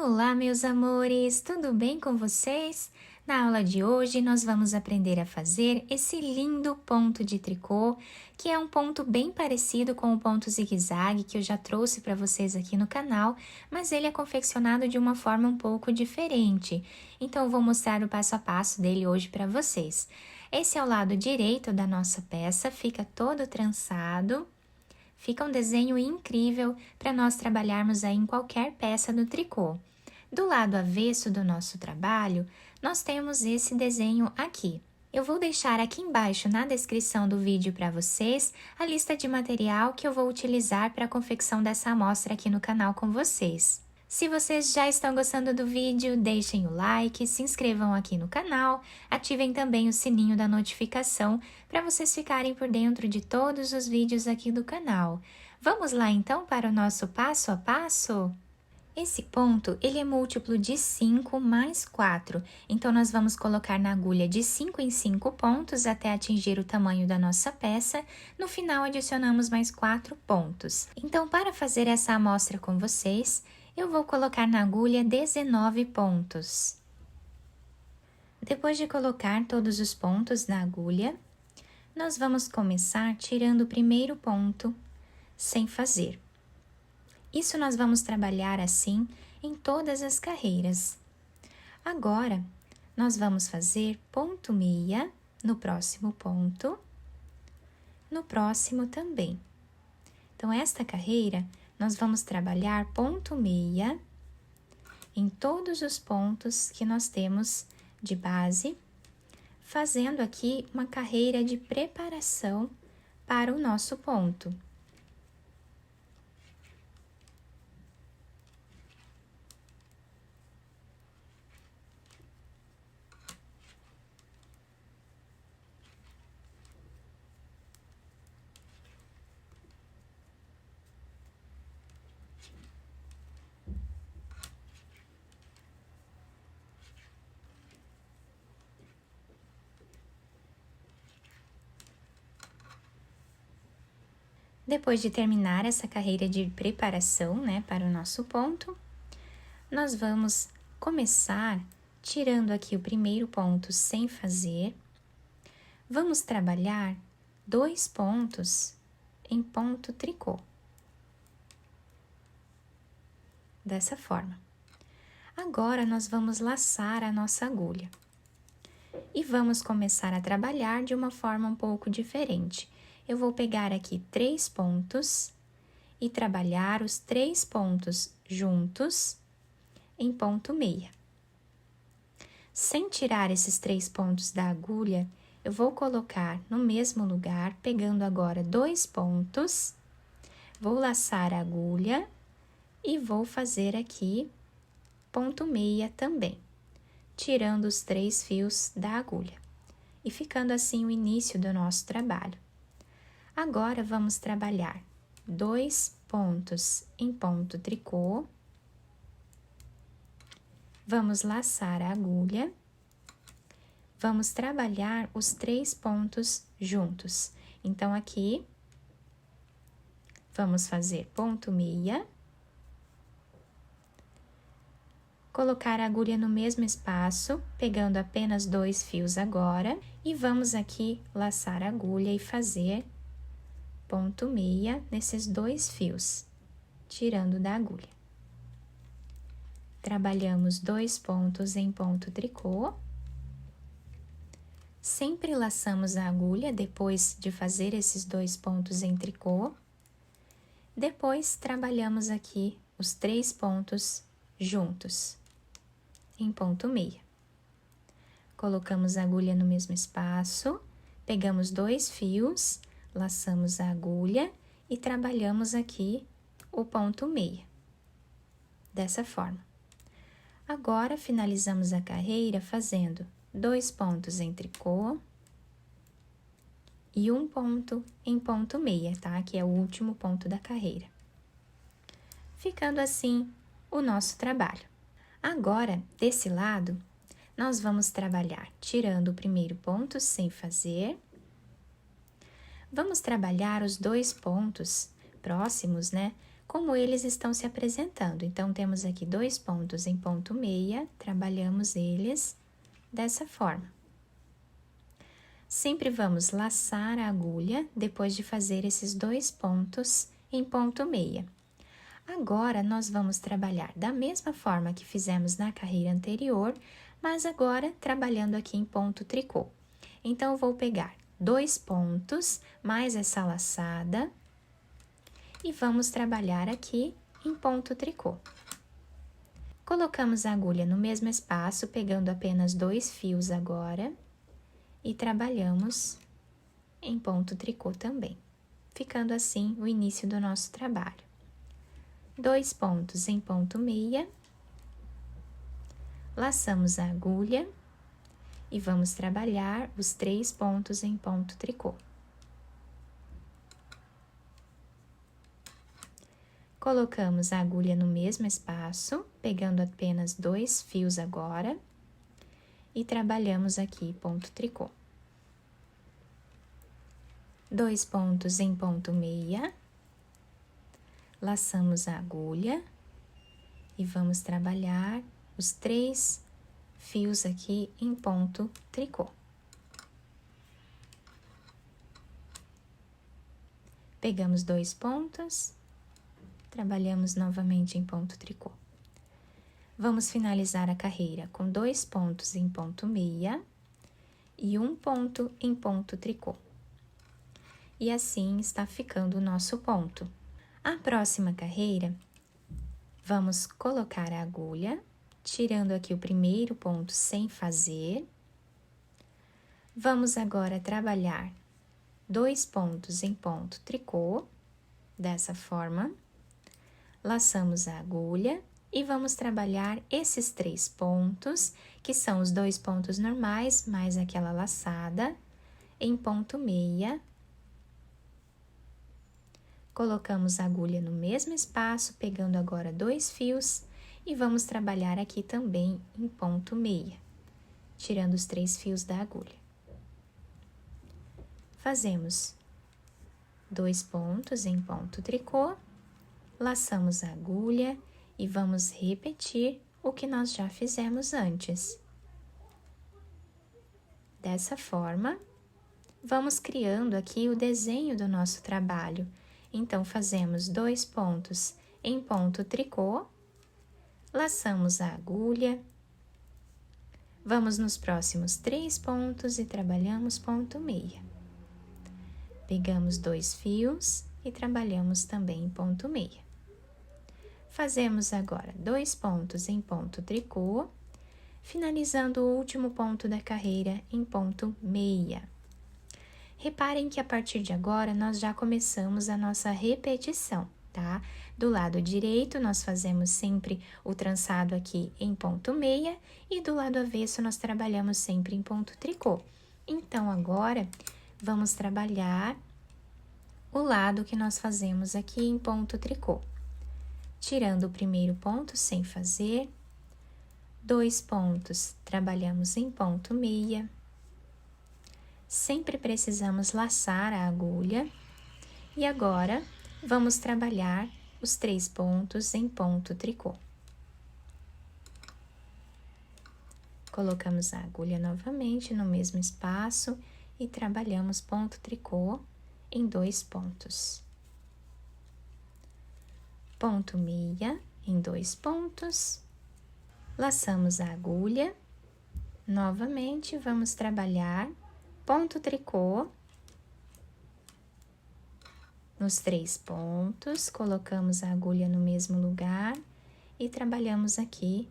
Olá, meus amores, tudo bem com vocês? Na aula de hoje, nós vamos aprender a fazer esse lindo ponto de tricô, que é um ponto bem parecido com o ponto zigue-zague que eu já trouxe para vocês aqui no canal, mas ele é confeccionado de uma forma um pouco diferente. Então, eu vou mostrar o passo a passo dele hoje para vocês. Esse é o lado direito da nossa peça, fica todo trançado. Fica um desenho incrível para nós trabalharmos aí em qualquer peça do tricô. Do lado avesso do nosso trabalho, nós temos esse desenho aqui. Eu vou deixar aqui embaixo na descrição do vídeo para vocês a lista de material que eu vou utilizar para a confecção dessa amostra aqui no canal com vocês. Se vocês já estão gostando do vídeo, deixem o like, se inscrevam aqui no canal, ativem também o sininho da notificação para vocês ficarem por dentro de todos os vídeos aqui do canal. Vamos lá então para o nosso passo a passo? Esse ponto, ele é múltiplo de 5 mais 4, então nós vamos colocar na agulha de 5 em 5 pontos até atingir o tamanho da nossa peça, no final adicionamos mais 4 pontos. Então, para fazer essa amostra com vocês, eu vou colocar na agulha 19 pontos. Depois de colocar todos os pontos na agulha, nós vamos começar tirando o primeiro ponto sem fazer. Isso nós vamos trabalhar assim em todas as carreiras. Agora, nós vamos fazer ponto meia no próximo ponto, no próximo também. Então, esta carreira, nós vamos trabalhar ponto meia em todos os pontos que nós temos de base, fazendo aqui uma carreira de preparação para o nosso ponto. Depois de terminar essa carreira de preparação, né, para o nosso ponto, nós vamos começar tirando aqui o primeiro ponto sem fazer. Vamos trabalhar 2 pontos em ponto tricô. Dessa forma. Agora, nós vamos laçar a nossa agulha. E vamos começar a trabalhar de uma forma um pouco diferente. Eu vou pegar aqui 3 pontos e trabalhar os 3 pontos juntos em ponto meia. Sem tirar esses 3 pontos da agulha, eu vou colocar no mesmo lugar, pegando agora 2 pontos, vou laçar a agulha e vou fazer aqui ponto meia também, tirando os 3 fios da agulha e ficando assim o início do nosso trabalho. Agora, vamos trabalhar 2 pontos em ponto tricô, vamos laçar a agulha, vamos trabalhar os 3 pontos juntos. Então, aqui, vamos fazer ponto meia, colocar a agulha no mesmo espaço, pegando apenas 2 fios agora, e vamos aqui laçar a agulha e fazer ponto meia nesses 2 fios, tirando da agulha. Trabalhamos 2 pontos em ponto tricô. Sempre laçamos a agulha depois de fazer esses 2 pontos em tricô. Depois, trabalhamos aqui os 3 pontos juntos, em ponto meia. Colocamos a agulha no mesmo espaço, pegamos 2 fios, laçamos a agulha e trabalhamos aqui o ponto meia, dessa forma. Agora, finalizamos a carreira fazendo 2 pontos em tricô e 1 ponto em ponto meia, tá? Que é o último ponto da carreira. Ficando assim o nosso trabalho. Agora, desse lado, nós vamos trabalhar tirando o primeiro ponto sem fazer. Vamos trabalhar os 2 pontos próximos, né, como eles estão se apresentando. Então, temos aqui 2 pontos em ponto meia, trabalhamos eles dessa forma. Sempre vamos laçar a agulha depois de fazer esses 2 pontos em ponto meia. Agora, nós vamos trabalhar da mesma forma que fizemos na carreira anterior, mas agora trabalhando aqui em ponto tricô. Então, eu vou pegar 2 pontos, mais essa laçada, e vamos trabalhar aqui em ponto tricô. Colocamos a agulha no mesmo espaço, pegando apenas 2 fios agora, e trabalhamos em ponto tricô também, ficando assim o início do nosso trabalho. 2 pontos em ponto meia, laçamos a agulha e vamos trabalhar os 3 pontos em ponto tricô. Colocamos a agulha no mesmo espaço, pegando apenas 2 fios agora, e trabalhamos aqui ponto tricô. 2 pontos em ponto meia, laçamos a agulha e vamos trabalhar os 3 fios aqui em ponto tricô. Pegamos 2 pontos, trabalhamos novamente em ponto tricô. Vamos finalizar a carreira com 2 pontos em ponto meia e 1 ponto em ponto tricô. E assim está ficando o nosso ponto. A próxima carreira, vamos colocar a agulha, tirando aqui o primeiro ponto sem fazer. Vamos agora trabalhar 2 pontos em ponto tricô, dessa forma. Laçamos a agulha e vamos trabalhar esses 3 pontos, que são os 2 pontos normais, mais aquela laçada, em ponto meia. Colocamos a agulha no mesmo espaço, pegando agora 2 fios, e vamos trabalhar aqui também em ponto meia, tirando os 3 fios da agulha. Fazemos 2 pontos em ponto tricô, laçamos a agulha e vamos repetir o que nós já fizemos antes. Dessa forma, vamos criando aqui o desenho do nosso trabalho. Então, fazemos 2 pontos em ponto tricô, laçamos a agulha, vamos nos próximos 3 pontos e trabalhamos ponto meia. Pegamos 2 fios e trabalhamos também em ponto meia. Fazemos agora 2 pontos em ponto tricô, finalizando o último ponto da carreira em ponto meia. Reparem que a partir de agora, nós já começamos a nossa repetição, tá? Do lado direito, nós fazemos sempre o trançado aqui em ponto meia, e do lado avesso, nós trabalhamos sempre em ponto tricô. Então, agora, vamos trabalhar o lado que nós fazemos aqui em ponto tricô. Tirando o primeiro ponto sem fazer, 2 pontos, trabalhamos em ponto meia. Sempre precisamos laçar a agulha. E agora, vamos trabalhar os 3 pontos em ponto tricô. Colocamos a agulha novamente no mesmo espaço e trabalhamos ponto tricô em 2 pontos. Ponto meia em 2 pontos. Laçamos a agulha. Novamente, vamos trabalhar ponto tricô nos 3 pontos, colocamos a agulha no mesmo lugar e trabalhamos aqui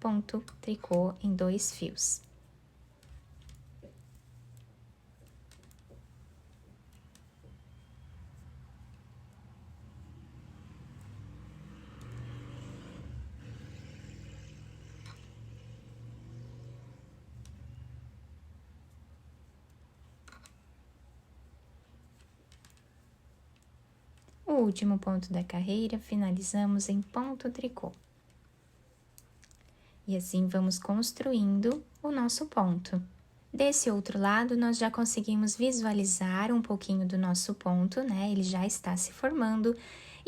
ponto tricô em 2 fios. O último ponto da carreira, finalizamos em ponto tricô. E assim vamos construindo o nosso ponto. Desse outro lado, nós já conseguimos visualizar um pouquinho do nosso ponto, né? Ele já está se formando.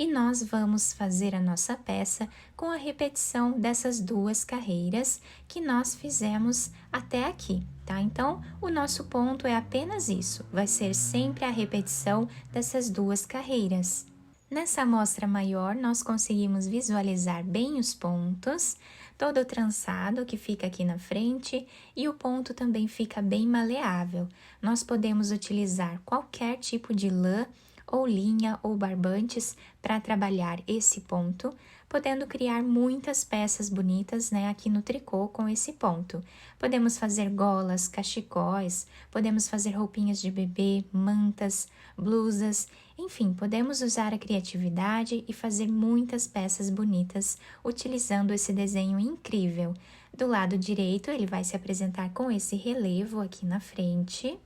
e nós vamos fazer a nossa peça com a repetição dessas 2 carreiras que nós fizemos até aqui, tá? Então, o nosso ponto é apenas isso, vai ser sempre a repetição dessas 2 carreiras. Nessa amostra maior, nós conseguimos visualizar bem os pontos, todo o trançado que fica aqui na frente e o ponto também fica bem maleável. Nós podemos utilizar qualquer tipo de lã ou linha ou barbantes para trabalhar esse ponto, podendo criar muitas peças bonitas, né, aqui no tricô com esse ponto. Podemos fazer golas, cachecóis, podemos fazer roupinhas de bebê, mantas, blusas, enfim, podemos usar a criatividade e fazer muitas peças bonitas utilizando esse desenho incrível. Do lado direito, ele vai se apresentar com esse relevo aqui na frente,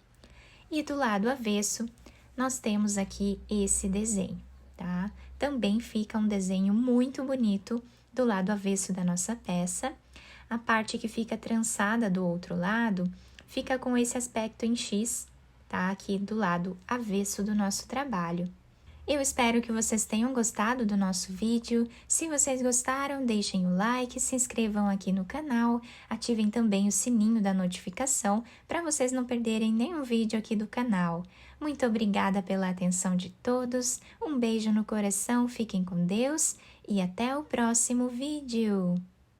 e do lado avesso, nós temos aqui esse desenho, tá? Também fica um desenho muito bonito do lado avesso da nossa peça. A parte que fica trançada do outro lado fica com esse aspecto em X, tá? Aqui do lado avesso do nosso trabalho. Eu espero que vocês tenham gostado do nosso vídeo. Se vocês gostaram, deixem o like, se inscrevam aqui no canal, ativem também o sininho da notificação para vocês não perderem nenhum vídeo aqui do canal. Muito obrigada pela atenção de todos, um beijo no coração, fiquem com Deus e até o próximo vídeo!